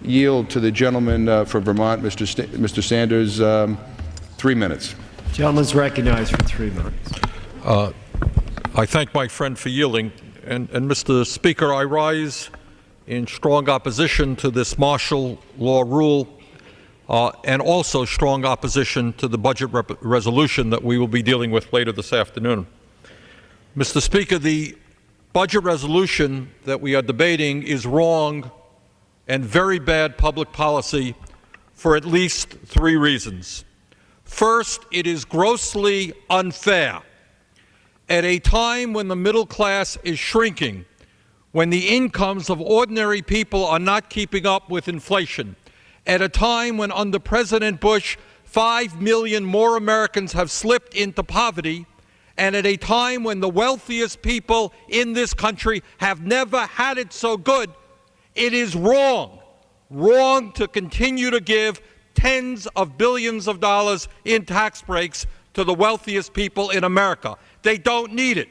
yield to the gentleman from Vermont, Mr. Sanders, 3 minutes. Gentleman's recognized for 3 minutes. I thank my friend for yielding. And Mr. Speaker, I rise in strong opposition to this martial law rule and also strong opposition to the budget resolution that we will be dealing with later this afternoon. Mr. Speaker, the budget resolution that we are debating is wrong and very bad public policy for at least 3 reasons. First, it is grossly unfair. At a time when the middle class is shrinking, when the incomes of ordinary people are not keeping up with inflation, at a time when under President Bush 5 million more Americans have slipped into poverty, and at a time when the wealthiest people in this country have never had it so good, it is wrong to continue to give tens of billions of dollars in tax breaks to the wealthiest people in America. They don't need it.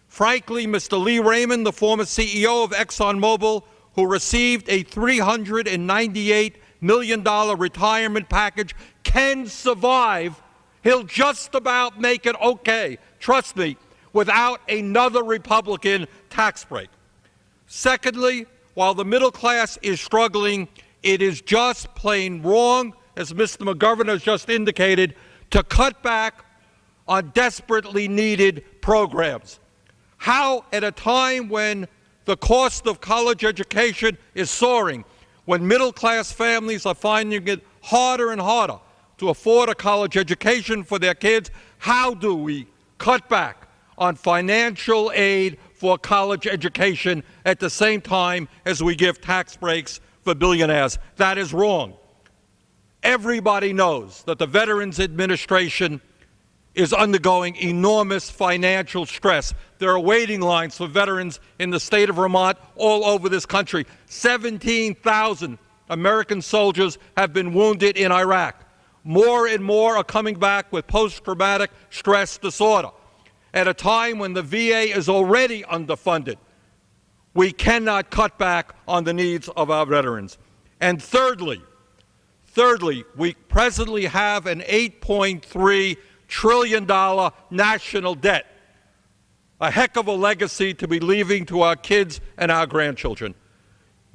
Frankly, Mr. Lee Raymond, the former CEO of ExxonMobil, who received a $398 million retirement package, can survive. He'll just about make it okay, trust me, without another Republican tax break. Secondly, while the middle class is struggling, it is just plain wrong, as Mr. McGovern has just indicated, to cut back on desperately needed programs. How, at a time when the cost of college education is soaring, when middle-class families are finding it harder and harder to afford a college education for their kids, how do we cut back on financial aid for college education at the same time as we give tax breaks for billionaires? That is wrong. Everybody knows that the Veterans Administration is undergoing enormous financial stress. There are waiting lines for veterans in the state of Vermont, all over this country. 17,000 American soldiers have been wounded in Iraq. More and more are coming back with post-traumatic stress disorder. At a time when the VA is already underfunded, we cannot cut back on the needs of our veterans. And thirdly, we presently have an $8.3 trillion national debt, a heck of a legacy to be leaving to our kids and our grandchildren.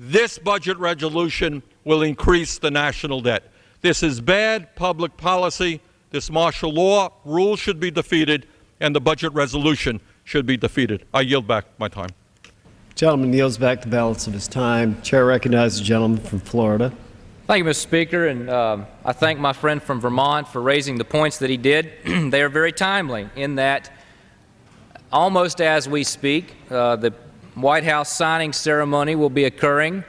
This budget resolution will increase the national debt. This is bad public policy. This martial law rule should be defeated, and the budget resolution should be defeated. I yield back my time. Gentleman yields back the balance of his time. Chair recognizes the gentleman from Florida. Thank you, Mr. Speaker, and I thank my friend from Vermont for raising the points that he did. They are very timely in that almost as we speak, the White House signing ceremony will be occurring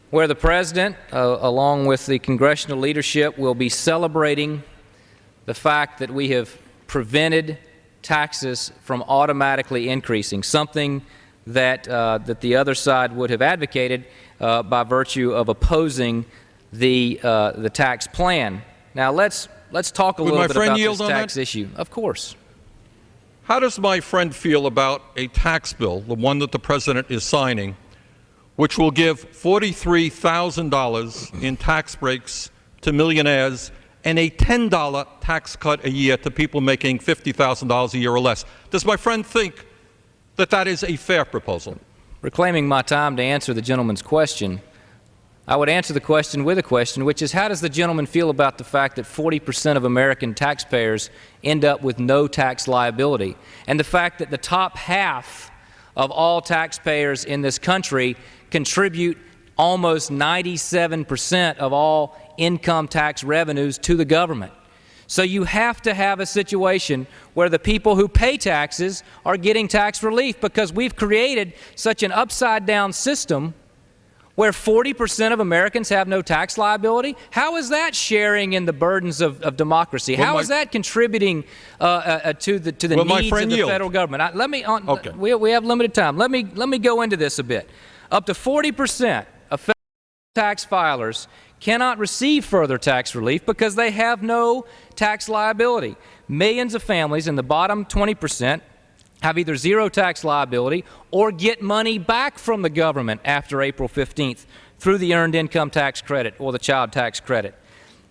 where the President, along with the congressional leadership, will be celebrating the fact that we have prevented taxes from automatically increasing, something that the other side would have advocated by virtue of opposing the tax plan. Now let's talk a little bit about this tax issue. Of course. How does my friend feel about a tax bill, the one that the President is signing, which will give $43,000 in tax breaks to millionaires and a $10 tax cut a year to people making $50,000 a year or less? Does my friend think that that is a fair proposal? Reclaiming my time to answer the gentleman's question, I would answer the question with a question, which is, how does the gentleman feel about the fact that 40% of American taxpayers end up with no tax liability, and the fact that the top half of all taxpayers in this country contribute almost 97% of all income tax revenues to the government? So you have to have a situation where the people who pay taxes are getting tax relief, because we've created such an upside-down system where 40% of Americans have no tax liability. How is that sharing in the burdens of democracy? How is that contributing to the needs of the federal government? We have limited time. Let me go into this a bit. Up to 40% of federal tax filers cannot receive further tax relief because they have no tax liability. Millions of families in the bottom 20% have either zero tax liability or get money back from the government after April 15th, through the Earned Income Tax Credit or the Child Tax Credit.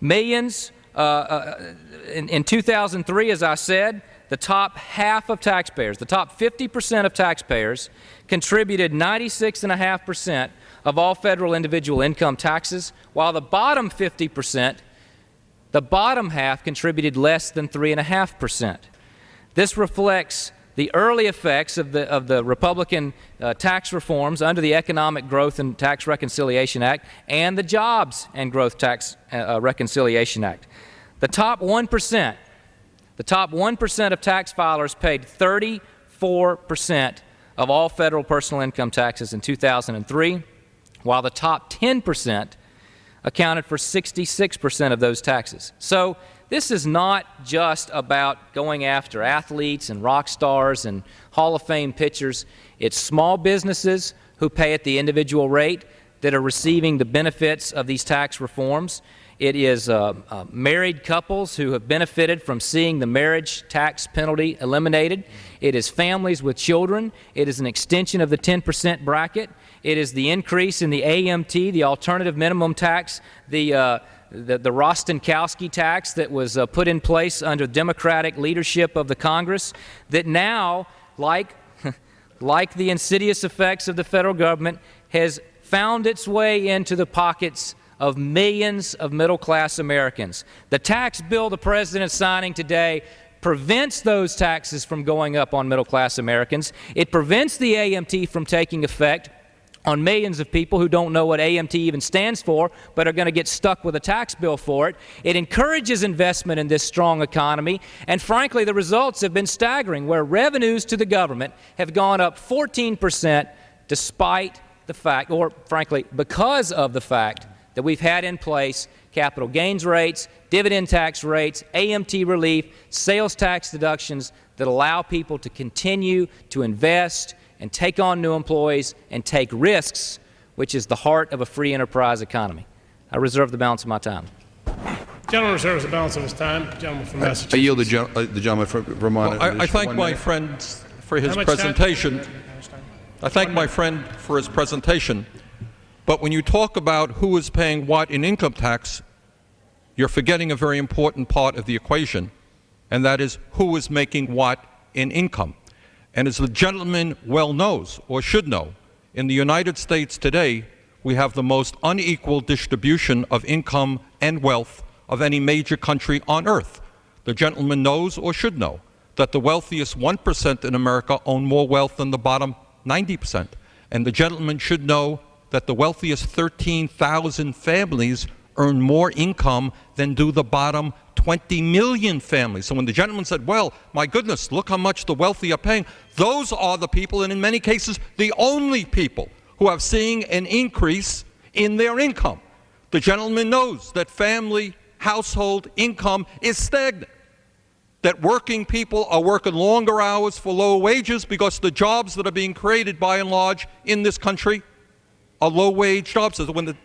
Millions, in 2003, as I said, the top half of taxpayers, the top 50% of taxpayers, contributed 96.5% of all federal individual income taxes, while the bottom 50%, the bottom half, contributed less than 3.5%. This reflects the early effects of the Republican tax reforms under the Economic Growth and Tax Reconciliation Act and the Jobs and Growth Tax Reconciliation Act. The top 1%, of tax filers paid 34% of all federal personal income taxes in 2003, while the top 10% accounted for 66% of those taxes. So this is not just about going after athletes and rock stars and Hall of Fame pitchers. It's small businesses who pay at the individual rate that are receiving the benefits of these tax reforms. It is married couples who have benefited from seeing the marriage tax penalty eliminated. It is families with children. It is an extension of the 10% bracket. It is the increase in the AMT, the alternative minimum tax, the Rostenkowski tax that was put in place under Democratic leadership of the Congress, that now, like the insidious effects of the federal government, has found its way into the pockets of millions of middle-class Americans. The tax bill the President is signing today prevents those taxes from going up on middle-class Americans. It prevents the AMT from taking effect on millions of people who don't know what AMT even stands for, but are going to get stuck with a tax bill for it. It encourages investment in this strong economy, and frankly, the results have been staggering, where revenues to the government have gone up 14% despite the fact, or frankly, because of the fact that we've had in place capital gains rates, dividend tax rates, AMT relief, sales tax deductions that allow people to continue to invest and take on new employees and take risks, which is the heart of a free enterprise economy. I reserve the balance of my time. Gentleman reserves the balance of his time. Gentleman from Massachusetts. I yield the gentleman from Vermont. Well, I thank my friend for his presentation. I thank my friend for his presentation. But when you talk about who is paying what in income tax, you're forgetting a very important part of the equation, and that is who is making what in income. And as the gentleman well knows, or should know, in the United States today, we have the most unequal distribution of income and wealth of any major country on earth. The gentleman knows, or should know, that the wealthiest 1% in America own more wealth than the bottom 90%. And the gentleman should know that the wealthiest 13,000 families earn more income than do the bottom 20 million families. So when the gentleman said, well, my goodness, look how much the wealthy are paying, those are the people, and in many cases, the only people who have seen an increase in their income. The gentleman knows that family household income is stagnant, that working people are working longer hours for low wages because the jobs that are being created by and large in this country are low-wage jobs. So when the